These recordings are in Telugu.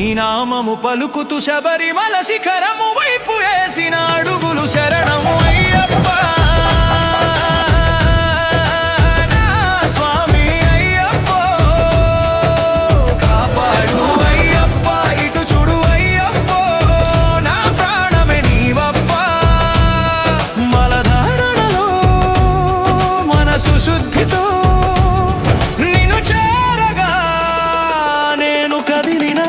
నీ నామము పలుకుతూ శబరిమల శిఖరము వైపు వేసిన అడుగులు శరణము అయ్యప్ప నా స్వామి అయ్యప్ప కాపాడు అయ్యప్ప ఇటు చూడు అయ్యప్ప నా ప్రాణమే నీవప్ప మలధారణలో మనసు శుద్ధితో నిన్ను చేరగా నేను కదిలినా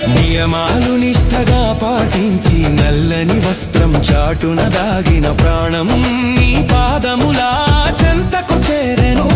నియమాలు నిష్ఠగా పాటించి నల్లని వస్త్రం చాటున దాగిన ప్రాణం నీ పాదములా చెంతకు చేరెను